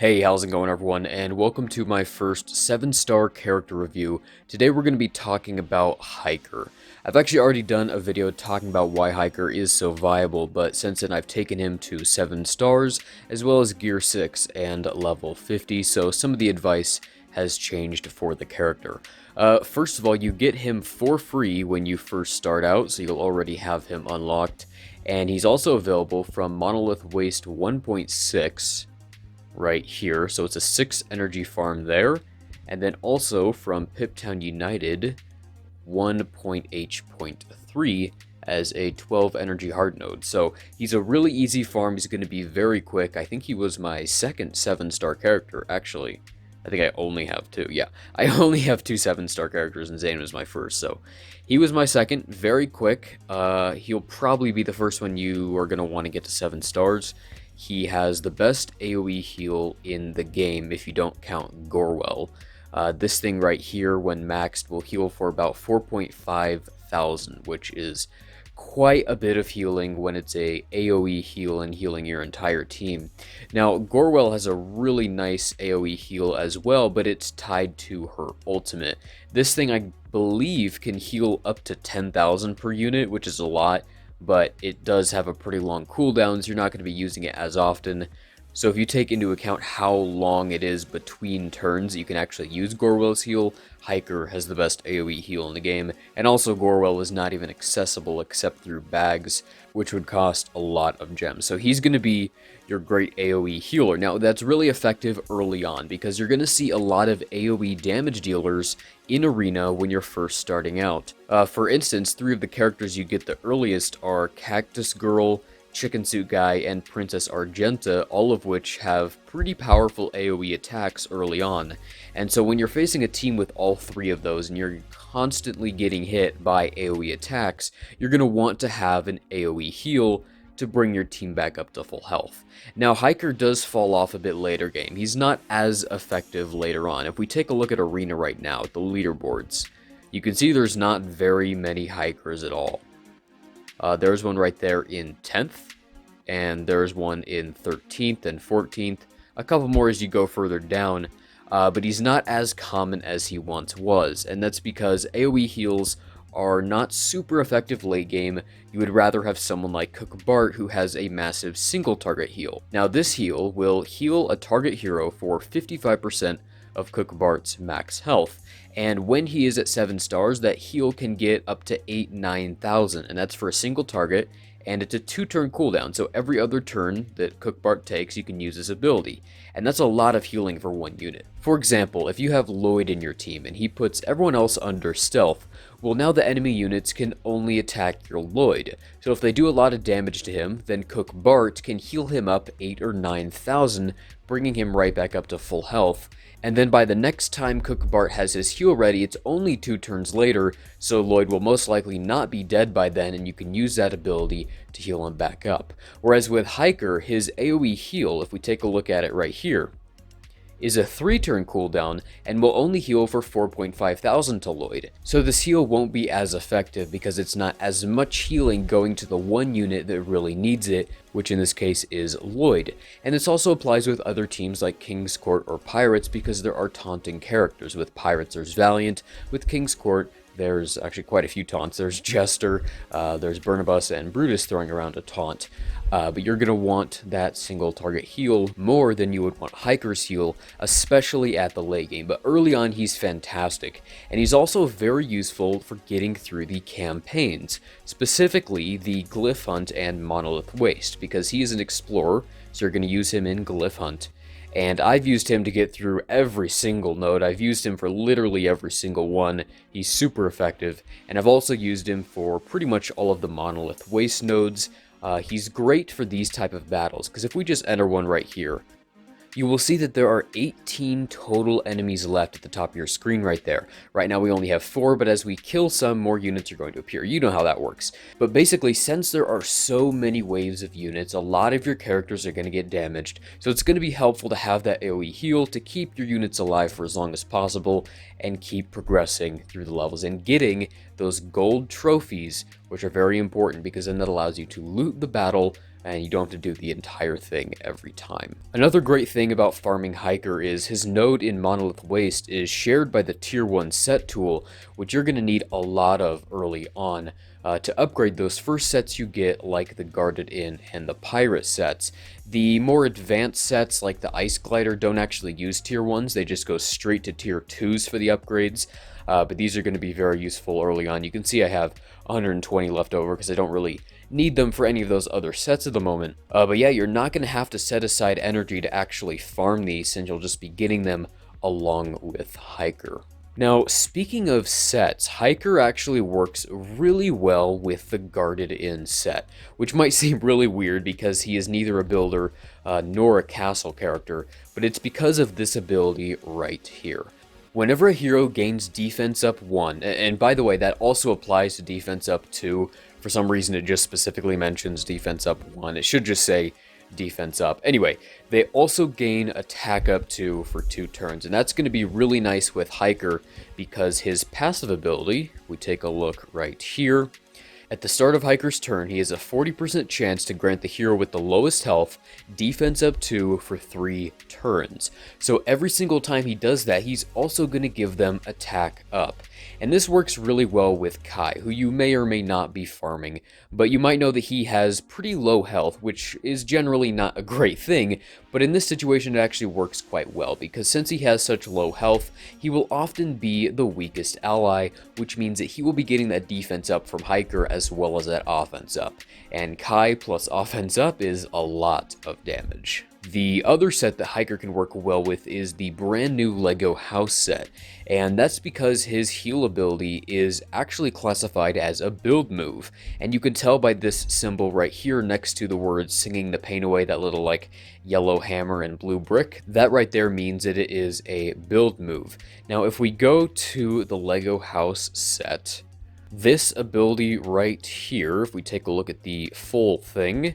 Hey, how's it going everyone, and welcome to my first 7-star character review. Today we're going to be talking about Hiker. I've actually already done a video talking about why Hiker is so viable, but since then I've taken him to 7 stars, as well as Gear 6 and level 50, so some of the advice has changed for the character. First of all, you get him for free when you first start out, so you'll already have him unlocked, and he's also available from Monolith Waste 1.6, right here, so it's a 6 energy farm there, and then also from Piptown United 1.H.3 as a 12 energy hard node. So he's a really easy farm. He's going to be very quick. I think he was my second 7-star character, actually. I think I only have two. Yeah, I only have two 7-star characters, and Zane was my first. So he was my second. Very quick. He'll probably be the first one you are going to want to get to 7 stars. He has the best AoE heal in the game if you don't count Gorwell. This thing right here, when maxed, will heal for about 4.5 thousand, which is quite a bit of healing when it's a AoE heal and healing your entire team. Now, Gorwell has a really nice AoE heal as well, but it's tied to her ultimate. This thing, I believe, can heal up to 10,000 per unit, which is a lot, but it does have a pretty long cooldown, so you're not going to be using it as often. So if you take into account how long it is between turns you can actually use Gorwell's heal, Hiker has the best AoE heal in the game, and also Gorwell is not even accessible except through bags, which would cost a lot of gems. So he's going to be your great AoE healer. Now that's really effective early on because you're going to see a lot of AoE damage dealers in Arena when you're first starting out. For instance, 3 of the characters you get the earliest are Cactus Girl, Chicken Suit Guy, and Princess Argenta, all of which have pretty powerful AoE attacks early on. And so when you're facing a team with all 3 of those and you're constantly getting hit by AoE attacks, you're going to want to have an AoE heal to bring your team back up to full health. Now, Hiker does fall off a bit later game. He's not as effective later on. If we take a look at Arena right now, at the leaderboards, you can see there's not very many Hikers at all. There's one right there in 10th, and there's one in 13th and 14th, a couple more as you go further down, but he's not as common as he once was, and that's because AoE heals are not super effective late game. You would rather have someone like Cook Bart who has a massive single target heal. Now this heal will heal a target hero for 55% of Cook Bart's max health, and when he is at 7 stars, that heal can get up to 9,000, and that's for a single target, and it's a 2-turn cooldown, so every other turn that Cook Bart takes, you can use this ability, and that's a lot of healing for one unit. For example, if you have Lloyd in your team and he puts everyone else under stealth, well, now the enemy units can only attack your Lloyd, so if they do a lot of damage to him, then Cook Bart can heal him up 8,000 or 9,000, bringing him right back up to full health. And then by the next time Cook Bart has his heal ready, it's only 2 turns later, so Lloyd will most likely not be dead by then, and you can use that ability to heal him back up. Whereas with Hiker, his AoE heal, if we take a look at it right here, is a 3-turn cooldown and will only heal for 4.5 thousand to Lloyd. So this heal won't be as effective because it's not as much healing going to the one unit that really needs it, which in this case is Lloyd. And this also applies with other teams like King's Court or Pirates because there are taunting characters. With Pirates there's Valiant, with King's Court there's actually quite a few taunts. There's Jester, there's Burnabus, and Brutus throwing around a taunt. But you're going to want that single target heal more than you would want Hiker's heal, especially at the late game. But early on, he's fantastic. And he's also very useful for getting through the campaigns, specifically the Glyph Hunt and Monolith Waste, because he is an explorer, so you're going to use him in Glyph Hunt. And I've used him to get through every single node. I've used him for literally every single one. He's super effective. And I've also used him for pretty much all of the Monolith Waste nodes. He's great for these type of battles, because if we just enter one right here, you will see that there are 18 total enemies left at the top of your screen right there. Right now we only have 4, but as we kill some, more units are going to appear. You know how that works. But basically, since there are so many waves of units, a lot of your characters are going to get damaged, so it's going to be helpful to have that AoE heal to keep your units alive for as long as possible and keep progressing through the levels and getting those gold trophies, which are very important because then that allows you to loot the battle and you don't have to do the entire thing every time. Another great thing about farming Hiker is his node in Monolith Waste is shared by the tier 1 set tool, which you're going to need a lot of early on to upgrade those first sets you get, like the Guarded Inn and the Pirate sets. The more advanced sets like the Ice Glider don't actually use tier 1s, they just go straight to tier 2s for the upgrades. But these are going to be very useful early on. You can see I have 120 left over because I don't really need them for any of those other sets at the moment. But yeah, you're not going to have to set aside energy to actually farm these, since you'll just be getting them along with Hiker. Now, speaking of sets, Hiker actually works really well with the Guarded Inn set, which might seem really weird because he is neither a builder nor a castle character, but it's because of this ability right here. Whenever a hero gains defense up 1, and by the way, that also applies to defense up 2, for some reason it just specifically mentions defense up 1, it should just say defense up. Anyway, they also gain attack up 2 for 2 turns, and that's going to be really nice with Hiker because his passive ability, we take a look right here. At the start of Hiker's turn, he has a 40% chance to grant the hero with the lowest health defense up 2 for 3 turns. So every single time he does that, he's also going to give them attack up. And this works really well with Kai, who you may or may not be farming, but you might know that he has pretty low health, which is generally not a great thing, but in this situation it actually works quite well, because since he has such low health, he will often be the weakest ally, which means that he will be getting that defense up from Hiker as well as that offense up. And Kai plus offense up is a lot of damage. The other set that Hiker can work well with is the brand new Lego house set, and that's because his heal ability is actually classified as a build move, and you can tell by this symbol right here next to the words singing the pain away, that little like yellow hammer and blue brick, that right there means that it is a build move. Now if we go to the Lego house set, this ability right here, if we take a look at the full thing,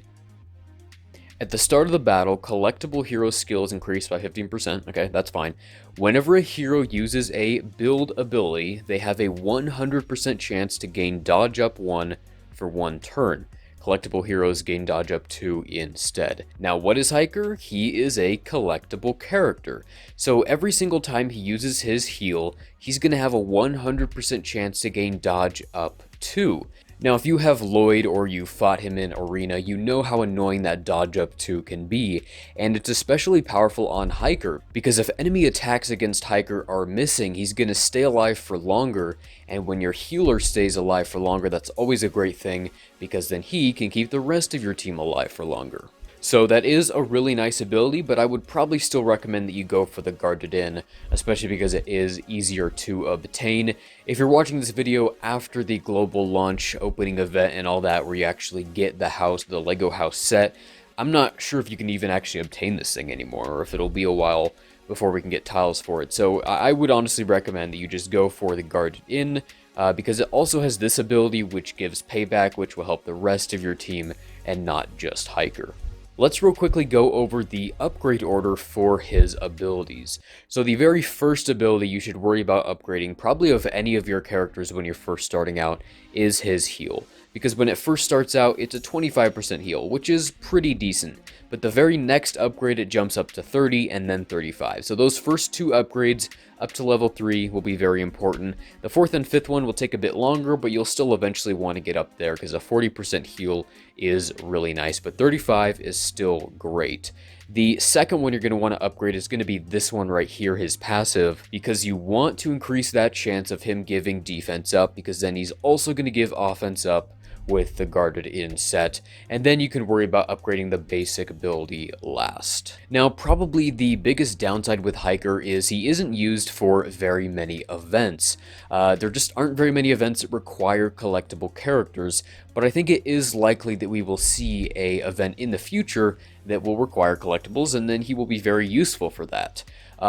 at the start of the battle, collectible hero skills increase by 15%. Okay, that's fine. Whenever a hero uses a build ability, they have a 100% chance to gain dodge up 1 for 1 turn. Collectible heroes gain dodge up 2 instead. Now, what is Hiker? He is a collectible character. So every single time he uses his heal, he's going to have a 100% chance to gain dodge up 2. Now, if you have Lloyd or you fought him in Arena, you know how annoying that dodge up 2 can be, and it's especially powerful on Hiker, because if enemy attacks against Hiker are missing, he's going to stay alive for longer, and when your healer stays alive for longer, that's always a great thing, because then he can keep the rest of your team alive for longer. So that is a really nice ability, but I would probably still recommend that you go for the Guarded Inn, especially because it is easier to obtain. If you're watching this video after the global launch opening event and all that, where you actually get the house, the Lego house set, I'm not sure if you can even actually obtain this thing anymore, or if it'll be a while before we can get tiles for it. So I would honestly recommend that you just go for the Guarded Inn, because it also has this ability which gives payback, which will help the rest of your team and not just Hiker. Let's real quickly go over the upgrade order for his abilities. So the very first ability you should worry about upgrading, probably of any of your characters when you're first starting out, is his heal. Because when it first starts out, it's a 25% heal, which is pretty decent. But the very next upgrade, it jumps up to 30 and then 35. So those first 2 upgrades up to level 3 will be very important. The 4th and 5th one will take a bit longer, but you'll still eventually want to get up there because a 40% heal is really nice, but 35 is still great. The second one you're going to want to upgrade is going to be this one right here, his passive, because you want to increase that chance of him giving defense up, because then he's also going to give offense up with the Guarded Inn set, and then you can worry about upgrading the basic ability last. Now, probably the biggest downside with Hiker is he isn't used for very many events. There just aren't very many events that require collectible characters, but I think it is likely that we will see a event in the future that will require collectibles, and then he will be very useful for that.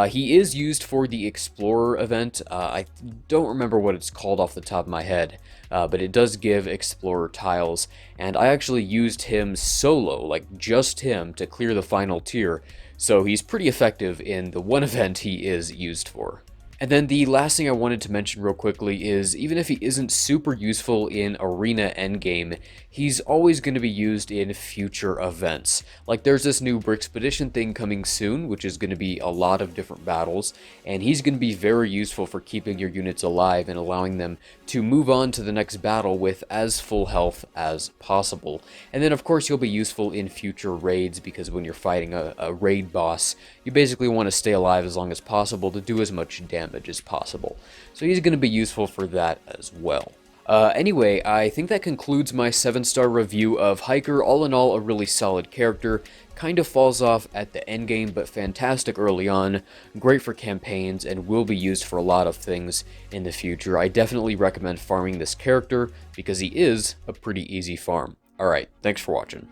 He is used for the Explorer event. I don't remember what it's called off the top of my head, but it does give Explorer tiles, and I actually used him solo, like just him, to clear the final tier, so he's pretty effective in the one event he is used for. And then the last thing I wanted to mention real quickly is even if he isn't super useful in arena endgame, he's always going to be used in future events. Like there's this new Brickspedition thing coming soon, which is going to be a lot of different battles, and he's going to be very useful for keeping your units alive and allowing them to move on to the next battle with as full health as possible. And then of course he'll be useful in future raids, because when you're fighting a raid boss, you basically want to stay alive as long as possible to do as much damage as possible. So he's going to be useful for that as well. Anyway, I think that concludes my 7-star review of Hiker. All in all, a really solid character. Kind of falls off at the end game, but fantastic early on. Great for campaigns, and will be used for a lot of things in the future. I definitely recommend farming this character, because he is a pretty easy farm. Alright, thanks for watching.